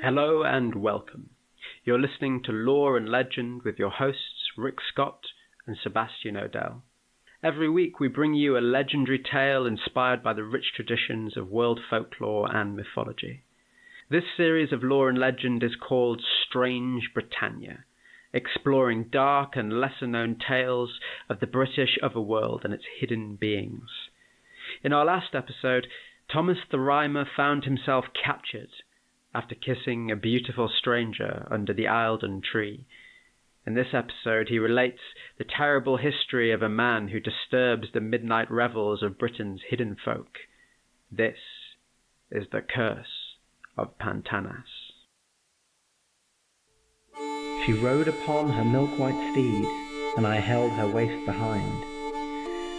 Hello and welcome. You're listening to Lore and Legend with your hosts Rick Scott and Sebastian Odell. Every week we bring you a legendary tale inspired by the rich traditions of world folklore and mythology. This series of Lore and Legend is called Strange Britannia, exploring dark and lesser-known tales of the British overworld and its hidden beings. In our last episode, Thomas the Rhymer found himself captured after kissing a beautiful stranger under the Eildon tree. In this episode, he relates the terrible history of a man who disturbs the midnight revels of Britain's hidden folk. This is the curse of Pantannas. She rode upon her milk-white steed, and I held her waist behind.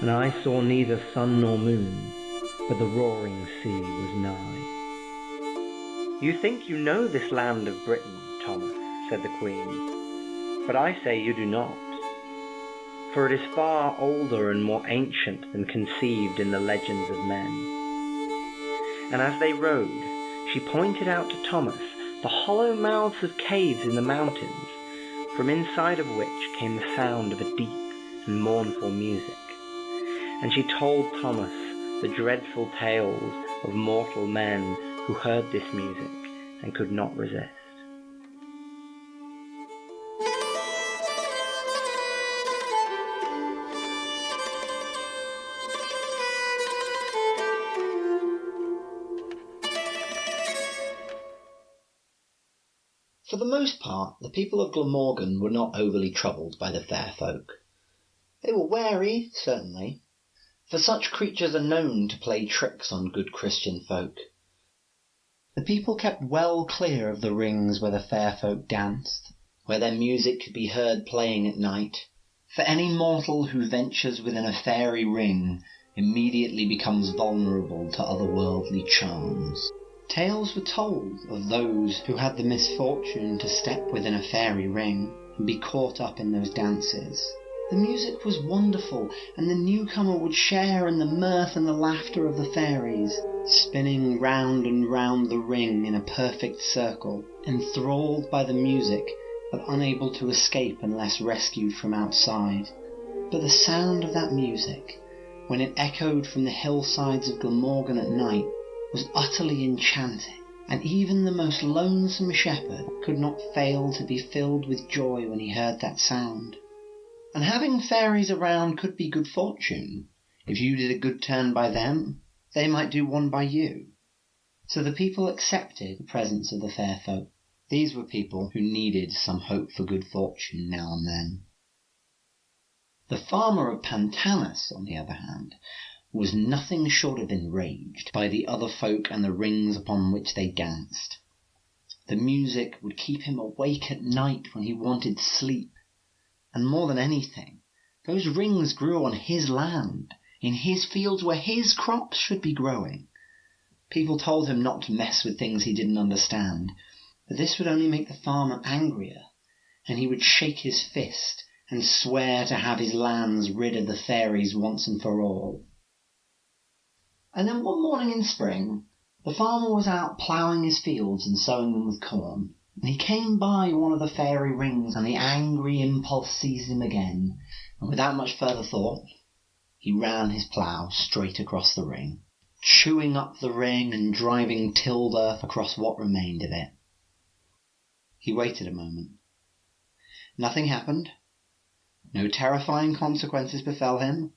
And I saw neither sun nor moon, but the roaring sea was nigh. "You think you know this land of Britain, Thomas," said the Queen, "but I say you do not. For it is far older and more ancient than conceived in the legends of men." And as they rode, she pointed out to Thomas the hollow mouths of caves in the mountains, from inside of which came the sound of a deep and mournful music. And she told Thomas the dreadful tales of mortal men who heard this music and could not resist. For the most part, the people of Glamorgan were not overly troubled by the Fairfolk. They were wary, certainly, for such creatures are known to play tricks on good Christian folk. The people kept well clear of the rings where the Fairfolk danced, where their music could be heard playing at night, for any mortal who ventures within a fairy ring immediately becomes vulnerable to otherworldly charms. Tales were told of those who had the misfortune to step within a fairy ring and be caught up in those dances. The music was wonderful, and the newcomer would share in the mirth and the laughter of the fairies, spinning round and round the ring in a perfect circle, enthralled by the music, but unable to escape unless rescued from outside. But the sound of that music, when it echoed from the hillsides of Glamorgan at night, was utterly enchanting, and even the most lonesome shepherd could not fail to be filled with joy when he heard that sound. And having fairies around could be good fortune. If you did a good turn by them, they might do one by you. So the people accepted the presence of the Fairfolk. These were people who needed some hope for good fortune now and then. The farmer of Pantannas, on the other hand, was nothing short of enraged by the other folk and the rings upon which they danced. The music would keep him awake at night when he wanted sleep. And more than anything, those rings grew on his land, in his fields where his crops should be growing. People told him not to mess with things he didn't understand, but this would only make the farmer angrier, and he would shake his fist and swear to have his lands rid of the fairies once and for all. And then one morning in spring, the farmer was out ploughing his fields and sowing them with corn. And he came by one of the fairy rings, and the angry impulse seized him again, and without much further thought, he ran his plough straight across the ring, chewing up the ring and driving tilled earth across what remained of it. He waited a moment. Nothing happened. No terrifying consequences befell him.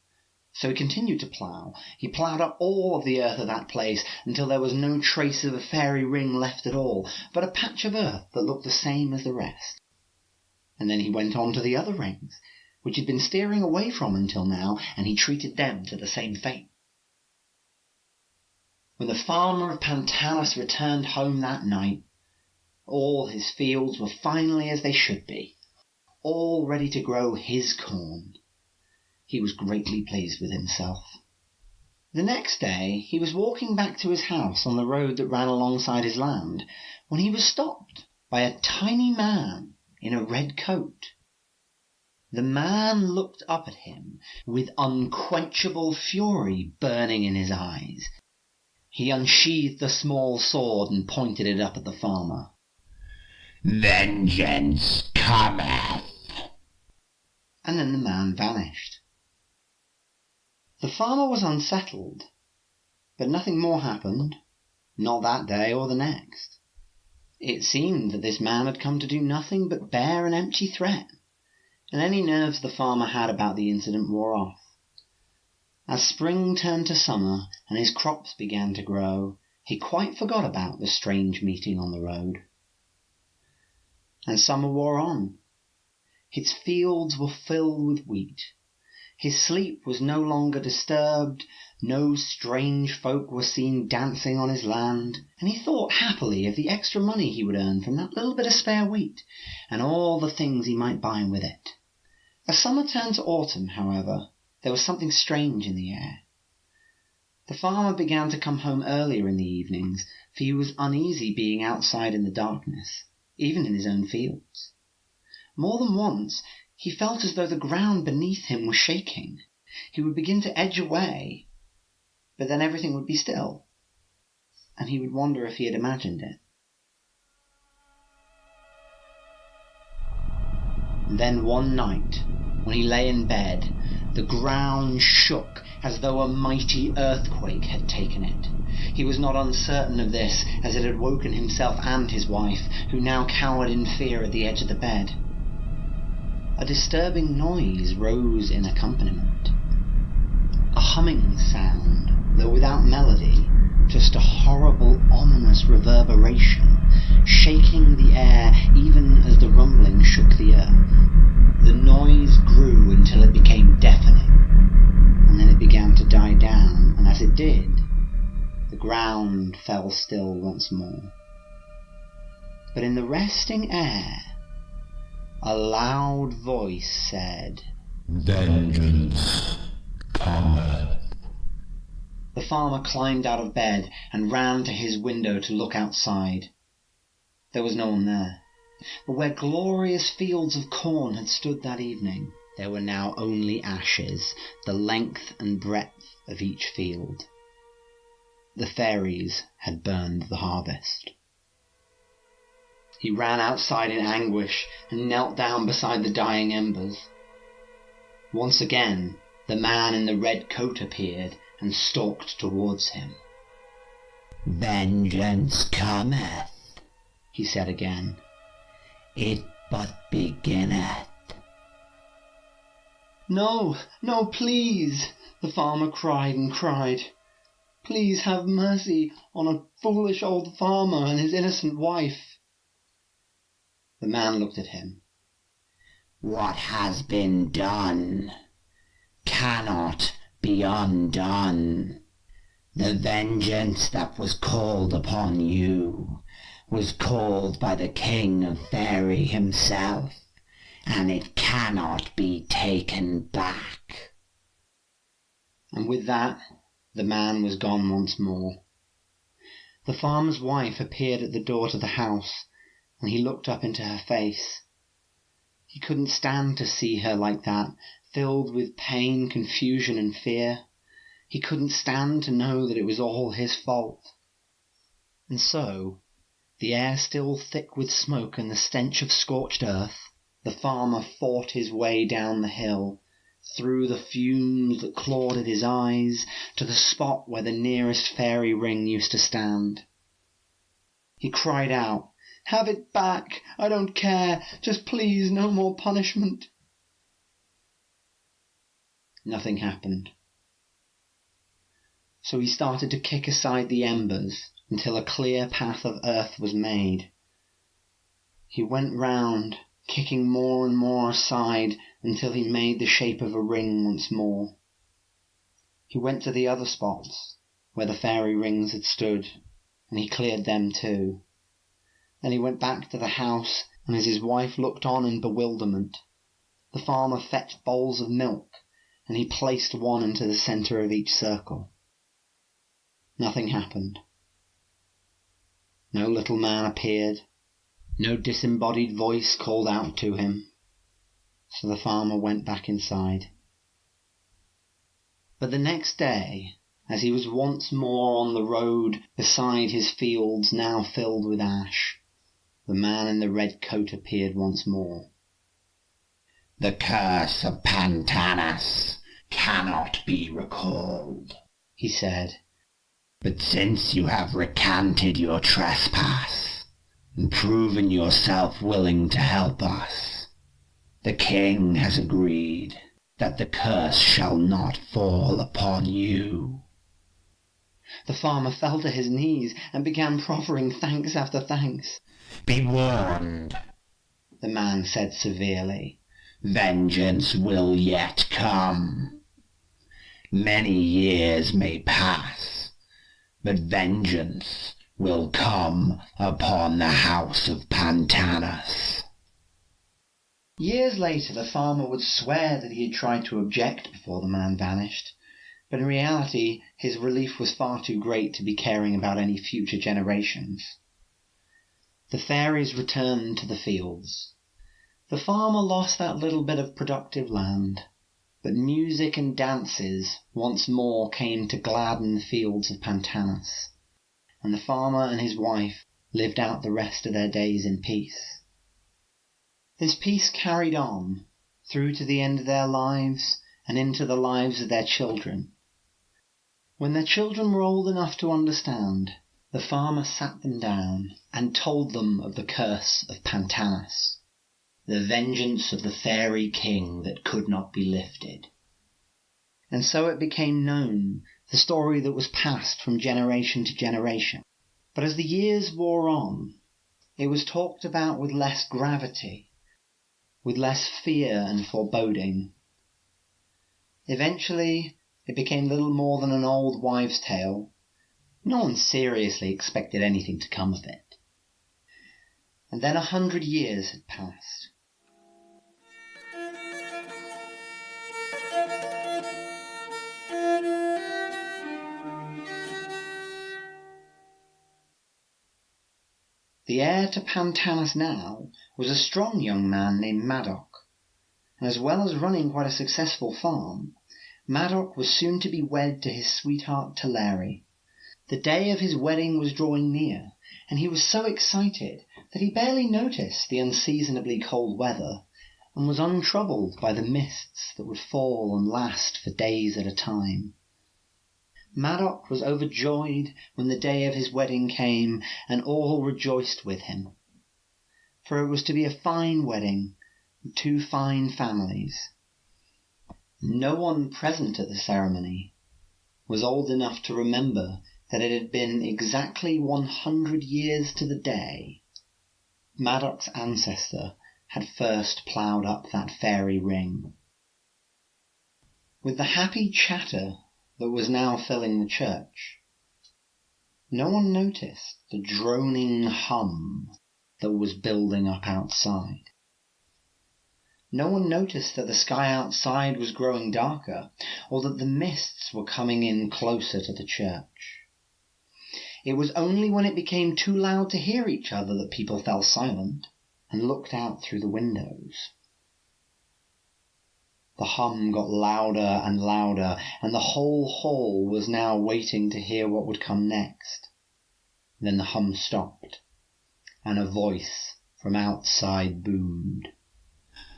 So he continued to plough. He ploughed up all of the earth of that place until there was no trace of a fairy ring left at all, but a patch of earth that looked the same as the rest. And then he went on to the other rings, which he'd been steering away from until now, and he treated them to the same fate. When the farmer of Pantannas returned home that night, all his fields were finally as they should be, all ready to grow his corn. He was greatly pleased with himself. The next day he was walking back to his house on the road that ran alongside his land, when he was stopped by a tiny man in a red coat. The man looked up at him with unquenchable fury burning in his eyes. He unsheathed the small sword and pointed it up at the farmer. Vengeance cometh. And then the man vanished. The farmer was unsettled, but nothing more happened, not that day or the next. It seemed that this man had come to do nothing but bear an empty threat, and any nerves the farmer had about the incident wore off. As spring turned to summer and his crops began to grow, he quite forgot about the strange meeting on the road. And summer wore on. His fields were filled with wheat. His sleep was no longer disturbed, no strange folk were seen dancing on his land, and he thought happily of the extra money he would earn from that little bit of spare wheat, and all the things he might buy with it. As summer turned to autumn, however, there was something strange in the air. The farmer began to come home earlier in the evenings, for he was uneasy being outside in the darkness, even in his own fields. More than once he felt as though the ground beneath him was shaking. He would begin to edge away, but then everything would be still, and he would wonder if he had imagined it. And then one night, when he lay in bed, the ground shook as though a mighty earthquake had taken it. He was not uncertain of this, as it had woken himself and his wife, who now cowered in fear at the edge of the bed. A disturbing noise rose in accompaniment. A humming sound, though without melody, just a horrible, ominous reverberation, shaking the air even as the rumbling shook the earth. The noise grew until it became deafening, and then it began to die down, and as it did, the ground fell still once more. But in the resting air, a loud voice said, Vengeance cometh. The farmer climbed out of bed and ran to his window to look outside. There was no one there. But where glorious fields of corn had stood that evening, there were now only ashes, the length and breadth of each field. The fairies had burned the harvest. He ran outside in anguish and knelt down beside the dying embers. Once again, the man in the red coat appeared and stalked towards him. Vengeance cometh, he said again. it but beginneth. No, no, please, the farmer cried and cried. Please have mercy on a foolish old farmer and his innocent wife. The man looked at him. What has been done cannot be undone. The vengeance that was called upon you was called by the king of faery himself, and it cannot be taken back. And with that, the man was gone once more. The farmer's wife appeared at the door to the house, and he looked up into her face. He couldn't stand to see her like that, filled with pain, confusion, and fear. He couldn't stand to know that it was all his fault. And so, the air still thick with smoke and the stench of scorched earth, the farmer fought his way down the hill, through the fumes that clawed at his eyes, to the spot where the nearest fairy ring used to stand. He cried out, "Have it back! I don't care! Just please, no more punishment!" Nothing happened. So he started to kick aside the embers until a clear path of earth was made. He went round, kicking more and more aside until he made the shape of a ring once more. He went to the other spots where the fairy rings had stood, and he cleared them too. Then he went back to the house, and as his wife looked on in bewilderment, the farmer fetched bowls of milk, and he placed one into the centre of each circle. Nothing happened. No little man appeared. No disembodied voice called out to him. So the farmer went back inside. But the next day, as he was once more on the road beside his fields now filled with ash, the man in the red coat appeared once more. "The curse of Pantannas cannot be recalled," he said. "But since you have recanted your trespass and proven yourself willing to help us, the king has agreed that the curse shall not fall upon you." The farmer fell to his knees and began proffering thanks after thanks. "Be warned," the man said severely. "Vengeance will yet come. Many years may pass, but vengeance will come upon the house of Pantannas." Years later, the farmer would swear that he had tried to object before the man vanished, but in reality his relief was far too great to be caring about any future generations. The fairies returned to the fields. The farmer lost that little bit of productive land, but music and dances once more came to gladden the fields of Pantannas, and the farmer and his wife lived out the rest of their days in peace. This peace carried on through to the end of their lives and into the lives of their children. When their children were old enough to understand, the farmer sat them down and told them of the curse of Pantannas, the vengeance of the fairy king that could not be lifted. And so it became known, the story that was passed from generation to generation. But as the years wore on, it was talked about with less gravity, with less fear and foreboding. Eventually, it became little more than an old wives' tale. No one seriously expected anything to come of it. And then 100 years had passed. The heir to Pantannas now was a strong young man named Madoc, and as well as running quite a successful farm, Madoc was soon to be wed to his sweetheart Teleri. The day of his wedding was drawing near, and he was so excited that he barely noticed the unseasonably cold weather, and was untroubled by the mists that would fall and last for days at a time. Madoc was overjoyed when the day of his wedding came, and all rejoiced with him. For it was to be a fine wedding, with 2 fine families. No one present at the ceremony was old enough to remember that it had been exactly 100 years to the day Madoc's ancestor had first ploughed up that fairy ring. With the happy chatter that was now filling the church, no one noticed the droning hum that was building up outside. No one noticed that the sky outside was growing darker, or that the mists were coming in closer to the church. It was only when it became too loud to hear each other that people fell silent and looked out through the windows. The hum got louder and louder, and the whole hall was now waiting to hear what would come next. Then the hum stopped, and a voice from outside boomed.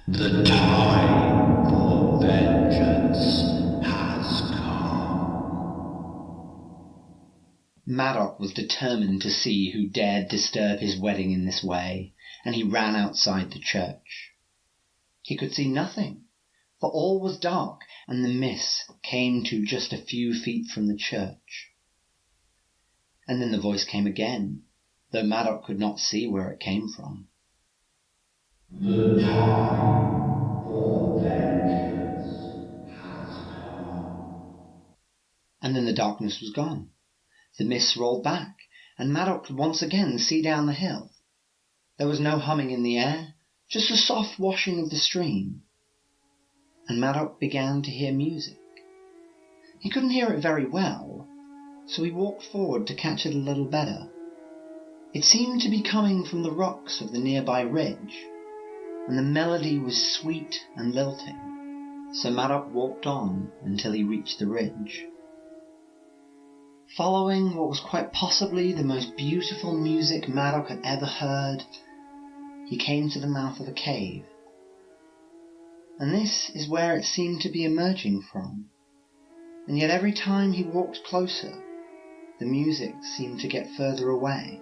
"The time for vengeance has come." Madoc was determined to see who dared disturb his wedding in this way, and he ran outside the church. He could see nothing, for all was dark, and the mist came to just a few feet from the church. And then the voice came again, though Madoc could not see where it came from. "The time for vengeance has come." And then the darkness was gone. The mists rolled back, and Madoc could once again see down the hill. There was no humming in the air, just a soft washing of the stream. And Madoc began to hear music. He couldn't hear it very well, so he walked forward to catch it a little better. It seemed to be coming from the rocks of the nearby ridge, and the melody was sweet and lilting, so Madoc walked on until he reached the ridge. Following what was quite possibly the most beautiful music Madoc had ever heard he came to the mouth of a cave. And this is where it seemed to be emerging from. And yet every time he walked closer, the music seemed to get further away.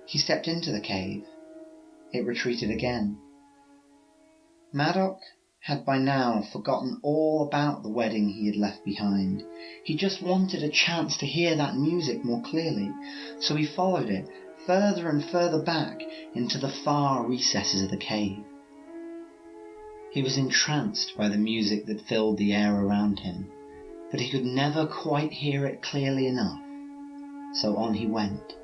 He stepped into the cave. It retreated again. Maddock had by now forgotten all about the wedding he had left behind. He just wanted a chance to hear that music more clearly, so he followed it further and further back into the far recesses of the cave. He was entranced by the music that filled the air around him, but he could never quite hear it clearly enough, so on he went.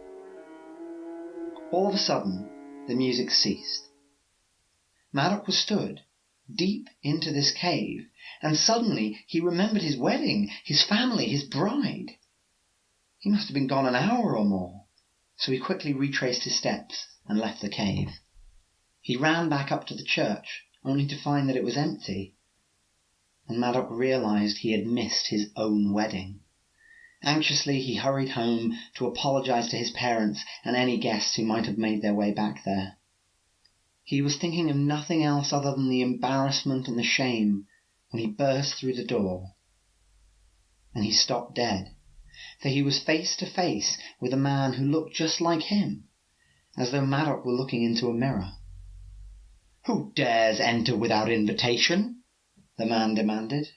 All of a sudden, the music ceased. Maddock was stood deep into this cave, and suddenly he remembered his wedding, his family, his bride. He must have been gone an hour or more, so he quickly retraced his steps and left the cave. He ran back up to the church, only to find that it was empty, and Maddock realized he had missed his own wedding. Anxiously he hurried home to apologize to his parents and any guests who might have made their way back there. He was thinking of nothing else other than the embarrassment and the shame when he burst through the door. And he stopped dead, for he was face to face with a man who looked just like him, as though Maddock were looking into a mirror. "Who dares enter without invitation?" the man demanded,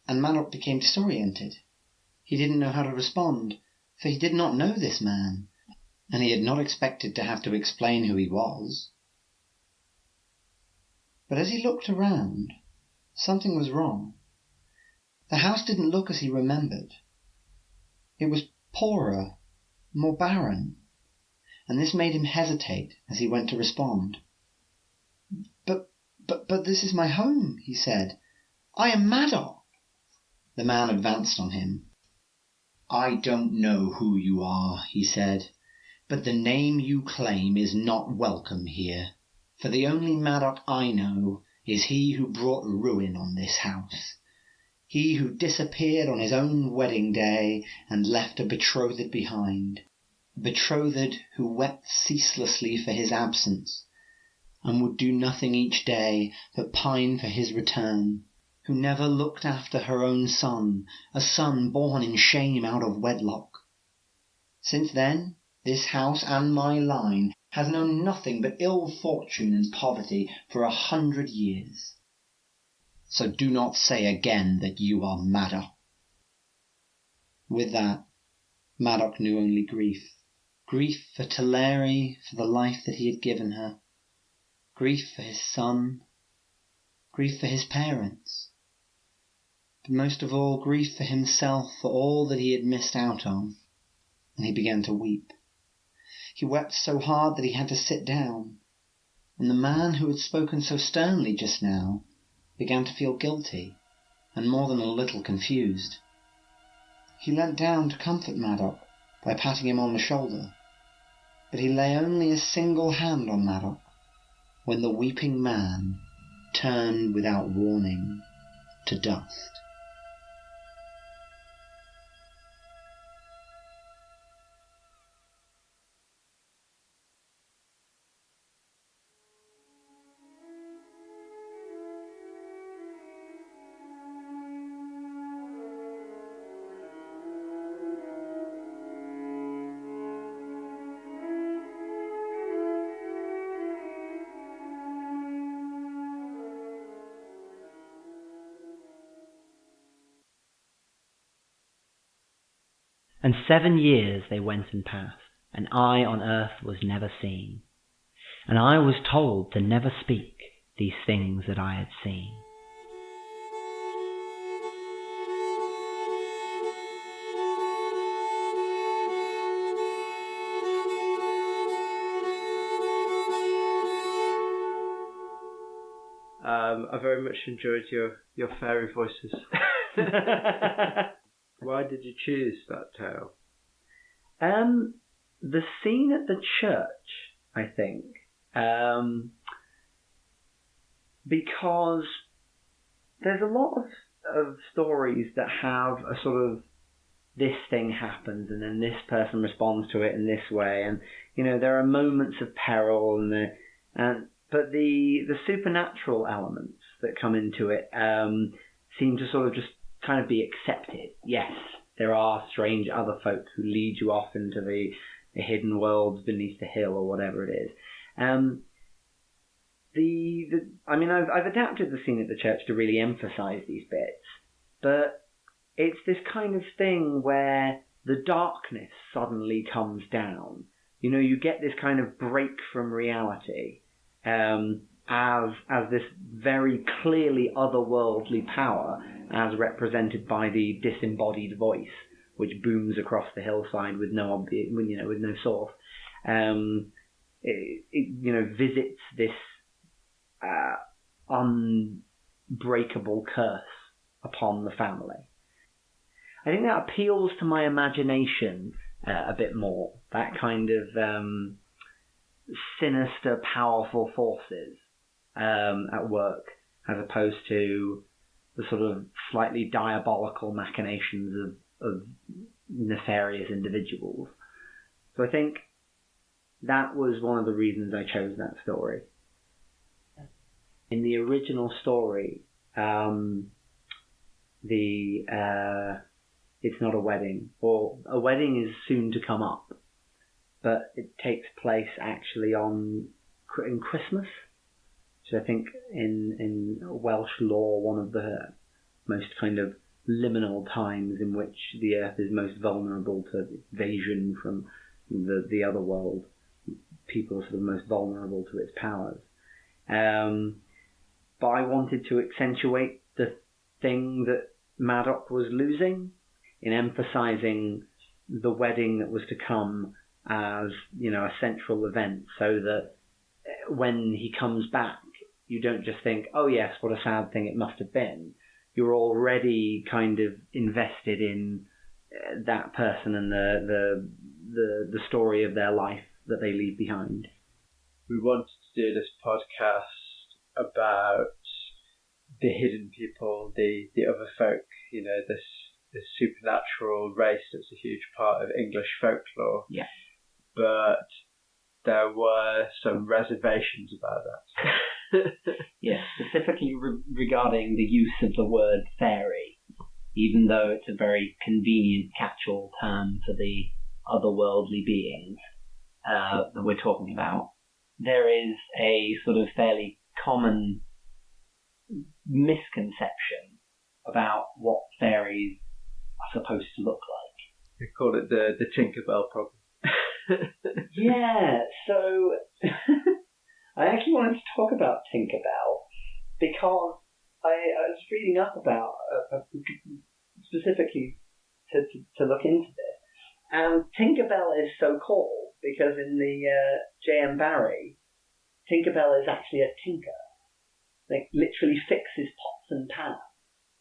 and Maddock became disoriented. He didn't know how to respond, for he did not know this man, and he had not expected to have to explain who he was. But as he looked around, something was wrong. The house didn't look as he remembered. It was poorer, more barren, and this made him hesitate as he went to respond. But this is my home," he said. "I am Maddock." The man advanced on him. "I don't know who you are," he said, "but the name you claim is not welcome here. For the only Maddock I know is he who brought ruin on this house. He who disappeared on his own wedding day and left a betrothed behind. A betrothed who wept ceaselessly for his absence, and would do nothing each day but pine for his return, who never looked after her own son, a son born in shame out of wedlock. Since then, this house and my line has known nothing but ill fortune and poverty for 100 years. So do not say again that you are Maddock." With that, Maddock knew only grief. Grief for Tulare, for the life that he had given her. Grief for his son. Grief for his parents. But most of all, grief for himself for all that he had missed out on. And he began to weep. He wept so hard that he had to sit down, and the man who had spoken so sternly just now began to feel guilty, and more than a little confused. He leant down to comfort Maddock by patting him on the shoulder, but he lay only a single hand on Maddock when the weeping man turned without warning to dust. And 7 years they went and passed, and I on earth was never seen. And I was told to never speak these things that I had seen. I very much enjoyed your fairy voices. Why did you choose that tale? The scene at the church, I think, because there's a lot of stories that have a sort of this thing happens and then this person responds to it in this way, and there are moments of peril But the supernatural elements that come into it seem to sort of just kind of be accepted. Yes, there are strange other folk who lead you off into the hidden worlds beneath the hill or whatever it is. I've adapted the scene at the church to really emphasize these bits, but it's this kind of thing where the darkness suddenly comes down. You get this kind of break from reality as this very clearly otherworldly power, as represented by the disembodied voice, which booms across the hillside with no with no source. It visits this unbreakable curse upon the family. I think that appeals to my imagination a bit more. That kind of sinister, powerful forces at work, as opposed to the sort of slightly diabolical machinations of nefarious individuals. So I think that was one of the reasons I chose that story. In the original story, it's not a wedding, or a wedding is soon to come up, but it takes place actually in Christmas, which I think in Welsh lore, one of the most kind of liminal times in which the earth is most vulnerable to invasion from the other world. People are sort of most vulnerable to its powers. But I wanted to accentuate the thing that Madoc was losing in emphasizing the wedding that was to come as, a central event, so that when he comes back, you don't just think, oh yes, what a sad thing it must have been. You're already kind of invested in that person and the story of their life that they leave behind. We wanted to do this podcast about the hidden people, the other folk, this supernatural race that's a huge part of English folklore. Yeah. But there were some reservations about that. Yes, specifically regarding the use of the word faery, even though it's a very convenient catch-all term for the otherworldly beings that we're talking about. There is a sort of fairly common misconception about what fairies are supposed to look like. We call it the Tinkerbell problem. Yeah, so I actually wanted to talk about Tinkerbell because I was reading up about specifically to look into this, and Tinkerbell is so called because in the J.M. Barrie, Tinkerbell is actually a tinker, like literally fixes pots and pans.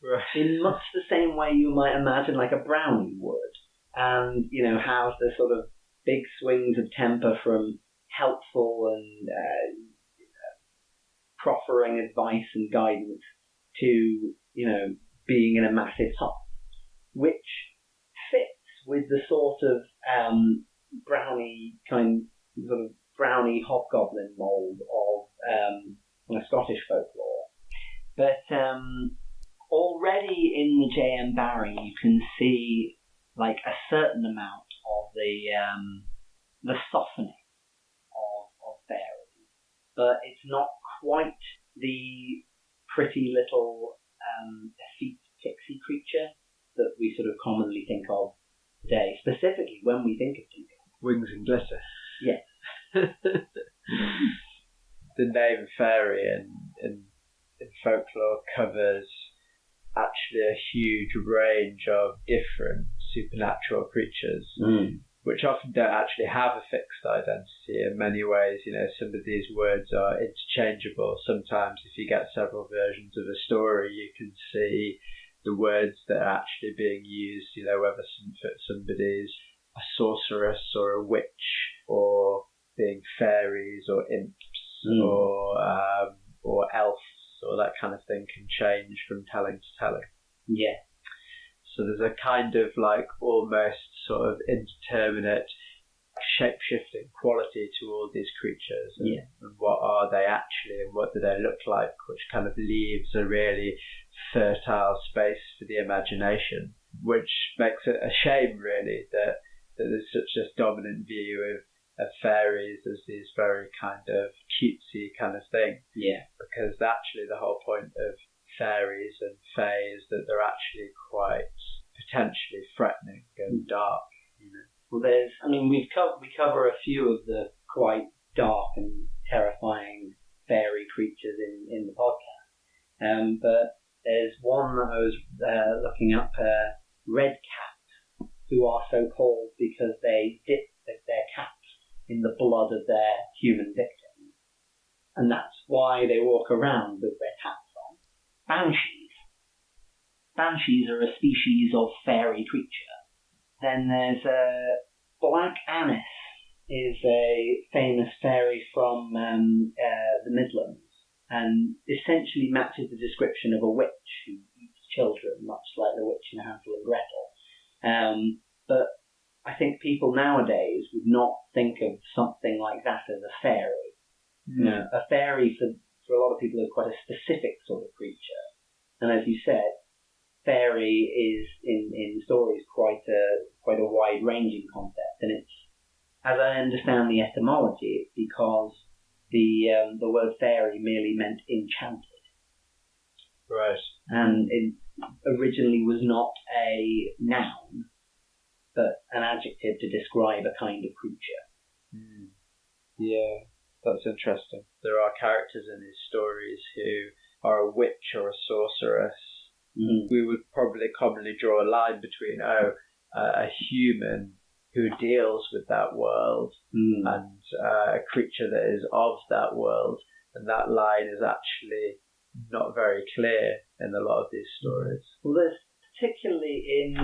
Right. In much the same way you might imagine like a brownie would, and has the sort of big swings of temper from helpful and proffering advice and guidance to being in a massive hut, which fits with the sort of brownie hobgoblin mold of Scottish folklore. But already in the J.M. Barrie, you can see like a certain amount of the softening of fairies, but it's not quite the pretty little effete pixie creature that we sort of commonly think of today, specifically when we think of Tinkerbell. Wings and glitter. Yes. The name fairy in folklore covers actually a huge range of different supernatural creatures, which often don't actually have a fixed identity. In many ways, some of these words are interchangeable. Sometimes if you get several versions of a story, you can see the words that are actually being used, whether somebody's a sorceress or a witch, or being fairies or imps or elves, or that kind of thing can change from telling to telling. Yeah. So there's a kind of like almost sort of indeterminate shape-shifting quality to all these creatures, and what are they actually, and what do they look like, which kind of leaves a really fertile space for the imagination, which makes it a shame really that there's such a dominant view of fairies as these very kind of cutesy kind of thing. Yeah. Because actually the whole point of fairies and fae is that they're actually quite potentially threatening and dark, you know. Well, we cover a few of the quite dark and terrifying fairy creatures in the podcast. But there's one that I was looking up, red cats, who are so called because they dip their caps in the blood of their human victims. And that's why they walk around with red hats on. Banshees. Banshees are a species of fairy creature. Then there's Black Anis, is a famous fairy from the Midlands, and essentially matches the description of a witch who eats children, much like the witch in Hansel and Gretel. But I think people nowadays would not think of something like that as a fairy. You know, a fairy for a lot of people is quite a specific sort of creature, and as you said, fairy is in stories quite a wide-ranging concept, and it's, as I understand the etymology, it's because the word fairy merely meant enchanted. Right. And it originally was not a noun, but an adjective to describe a kind of creature. Yeah, that's interesting. There are characters in these stories who are a witch or a sorceress. We would probably commonly draw a line between a human who deals with that world and a creature that is of that world, and that line is actually not very clear in a lot of these stories. Well, there's particularly in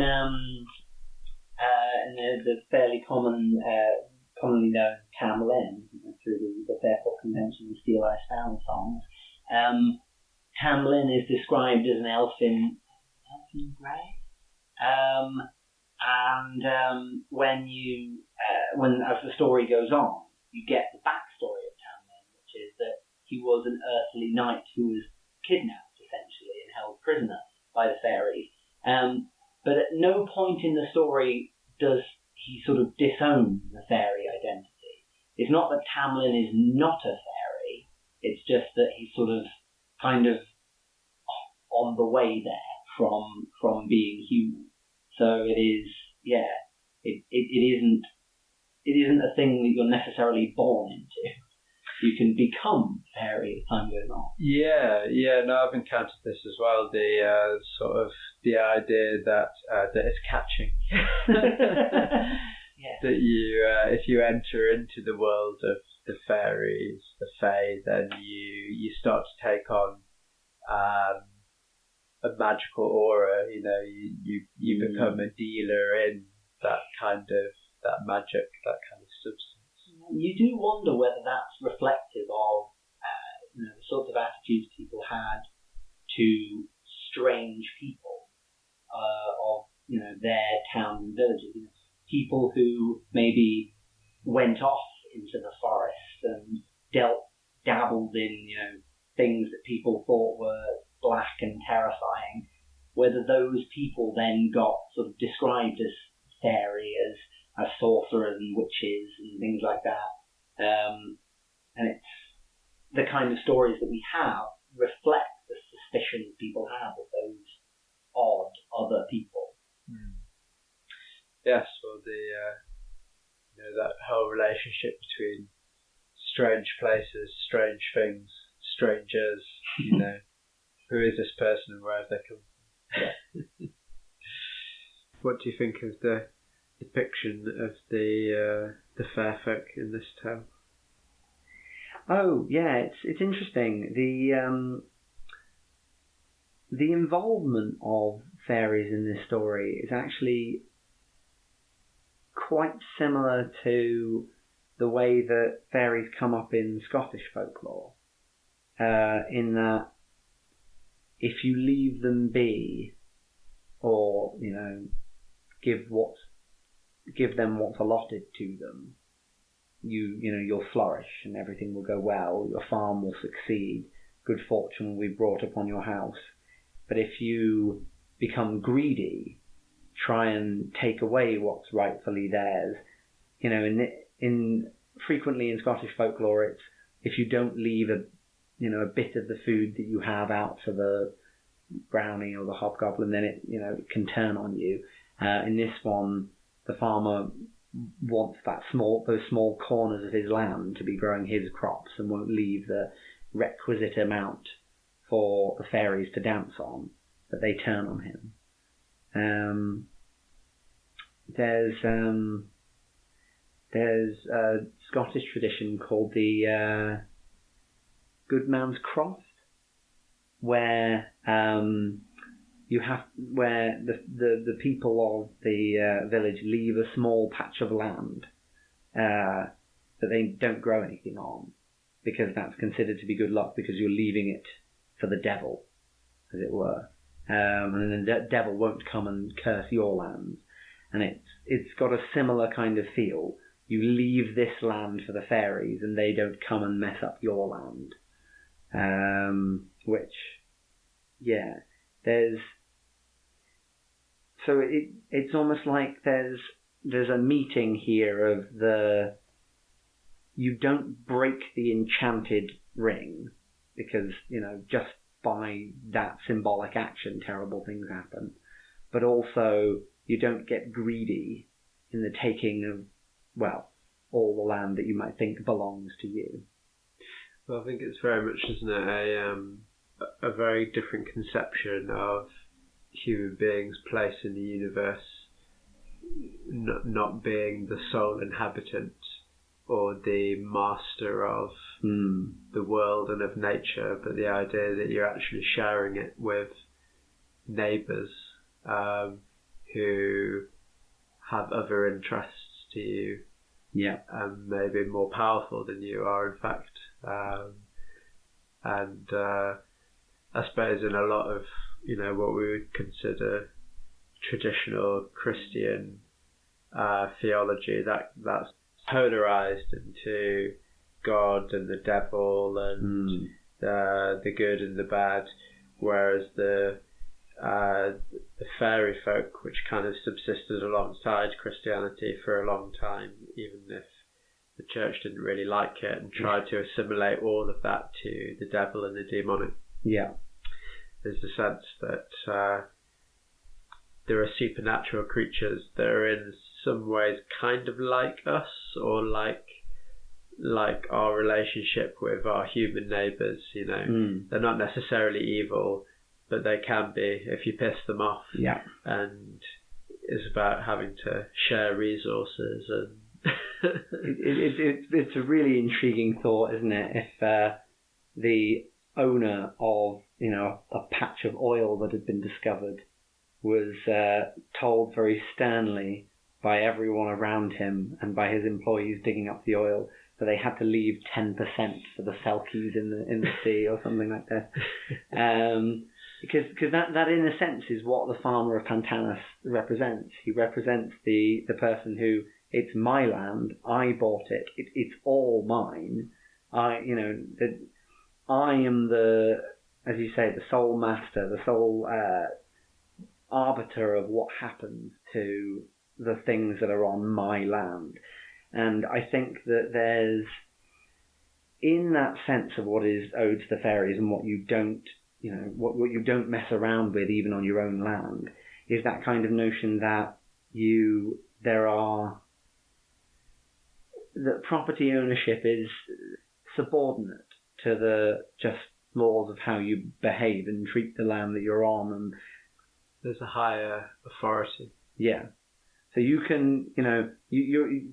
the fairly commonly known Tamlin, through the Fairfolk convention and Steel Ice Found songs. Tamlin is described as an elfin grey, and when as the story goes on, you get the backstory of Tamlin, which is that he was an earthly knight who was kidnapped essentially and held prisoner by the fairies. But at no point in the story does he sort of disown the fairy identity. It's not that Tamlin is not a fairy; it's just that he's sort of kind of on the way there from being human. So it is, it isn't a thing that you're necessarily born into. You can become fairy as time goes on. No, I've encountered this as well. The sort of the idea that it's catching. That you, if you enter into the world of the fairies, the fae, then you start to take on a magical aura. You know, you become a dealer in that kind of that magic, that kind of substance. You do wonder whether that's reflective of the sorts of attitudes people had to strange people of their towns and villages. People who maybe went off into the forest and dabbled in things that people thought were black and terrifying. Whether those people then got sort of described as fairy, as sorcerers and witches and things like that. And it's the kind of stories that we have reflect the suspicions people have of those odd other people. Yes, well, that whole relationship between strange places, strange things, strangers. Who is this person and where have they come from? What do you think of the depiction of the Fairfolk in this tale? Oh yeah, it's interesting. The involvement of fairies in this story is actually quite similar to the way that fairies come up in Scottish folklore, in that if you leave them be, or give them what's allotted to them, you'll flourish and everything will go well, your farm will succeed, good fortune will be brought upon your house. But if you become greedy, try and take away what's rightfully theirs, frequently in Scottish folklore, it's if you don't leave a bit of the food that you have out for the brownie or the hobgoblin, then it can turn on you. In this one, the farmer wants those small corners of his land to be growing his crops and won't leave the requisite amount for the fairies to dance on, but they turn on him. There's a Scottish tradition called the Good Man's Croft, where the people of the village leave a small patch of land that they don't grow anything on, because that's considered to be good luck, because you're leaving it for the devil, as it were, and then the devil won't come and curse your land. And it's got a similar kind of feel. You leave this land for the fairies, and they don't come and mess up your land. It's almost like there's a meeting here of you don't break the enchanted ring, because just by that symbolic action terrible things happen, but also you don't get greedy in the taking of all the land that you might think belongs to you. Well, I think it's very much, isn't it, a very different conception of human beings' place in the universe, not being the sole inhabitant or the master of the world and of nature, but the idea that you're actually sharing it with neighbours who have other interests to you, and maybe more powerful than you are, in fact. I suppose in a lot of what we would consider traditional Christian theology, that's polarized into God and the devil and the good and the bad, whereas the fairy folk, which kind of subsisted alongside Christianity for a long time, even if the church didn't really like it and tried to assimilate all of that to the devil and the demonic. There's a sense that there are supernatural creatures that are in some ways kind of like us, or like our relationship with our human neighbours. They're not necessarily evil, but they can be if you piss them off. And it's about having to share resources and it's a really intriguing thought, isn't it? If the owner of a patch of oil that had been discovered was told very sternly by everyone around him and by his employees digging up the oil that they had to leave 10% for the selkies in the sea or something like that. Because that in a sense is what the farmer of Pantannas represents. He represents the person who, it's my land, I bought it, it's all mine. I am the, as you say, the sole master, the sole arbiter of what happens to the things that are on my land. And I think that there's, in that sense of what is owed to the fairies and what you don't, what you don't mess around with even on your own land, is that kind of notion that that property ownership is subordinate to the just laws of how you behave and treat the land that you're on, and there's a higher authority. So you can, you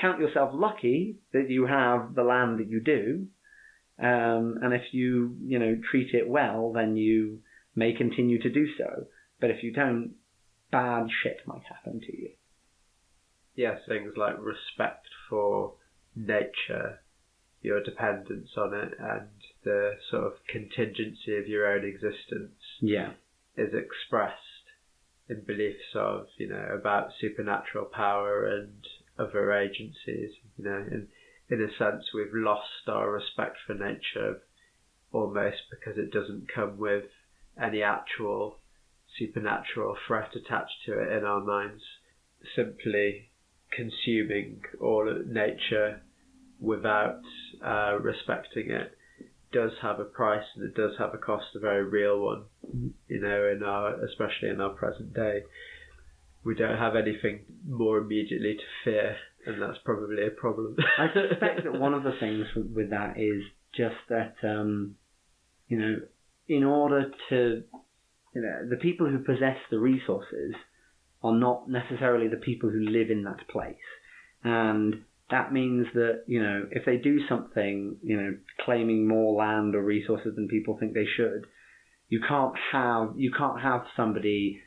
count yourself lucky that you have the land that you do, and if you treat it well, then you may continue to do so. But if you don't, bad shit might happen to you. Yes, things like respect for nature, your dependence on it, and the sort of contingency of your own existence is expressed in beliefs of, about supernatural power and other agencies. in a sense, we've lost our respect for nature almost because it doesn't come with any actual supernatural threat attached to it in our minds. Simply consuming all of nature without respecting it does have a price, and it does have a cost, a very real one. Especially in our present day, we don't have anything more immediately to fear, and that's probably a problem. I suspect that one of the things with that is just that, in order to, the people who possess the resources are not necessarily the people who live in that place. And that means that, if they do something, claiming more land or resources than people think they should, you can't have somebody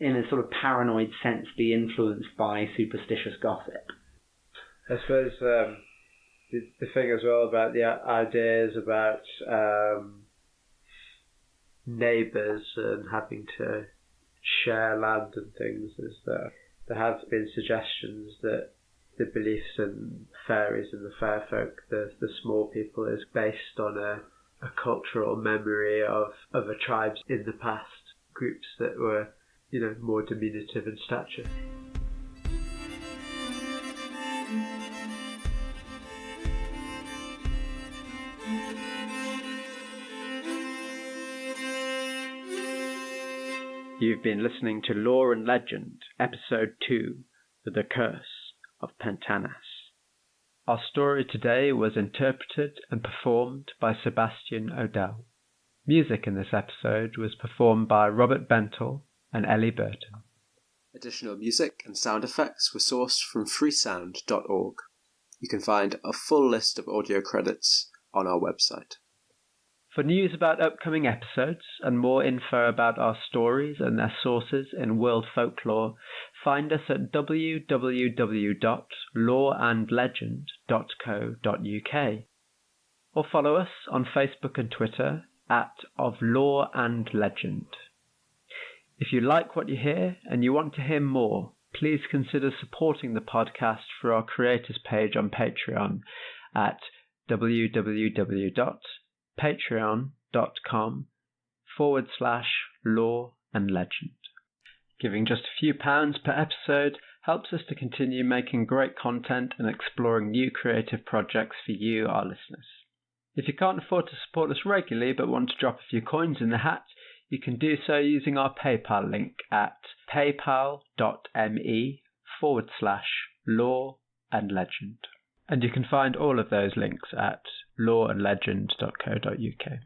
in a sort of paranoid sense be influenced by superstitious gossip. I suppose the thing as well about the ideas about neighbours and having to share land and things is that there have been suggestions that the beliefs in fairies and the Fairfolk, the small people, is based on a cultural memory of other tribes in the past, groups that were, more diminutive in stature. You've been listening to Lore and Legend, Episode 2, The Curse of Pantannas. Our story today was interpreted and performed by Sebastian Odell. Music in this episode was performed by Robert Bentel and Ellie Burton. Additional music and sound effects were sourced from freesound.org. You can find a full list of audio credits on our website. For news about upcoming episodes and more info about our stories and their sources in world folklore, find us at www.loreandlegend.co.uk or follow us on Facebook and Twitter @of Lore and Legend. If you like what you hear and you want to hear more, please consider supporting the podcast through our creators page on Patreon at www.patreon.com/lore and legend. Giving just a few pounds per episode helps us to continue making great content and exploring new creative projects for you, our listeners. If you can't afford to support us regularly but want to drop a few coins in the hat, you can do so using our PayPal link at paypal.me/lore and legend. And you can find all of those links at loreandlegend.co.uk.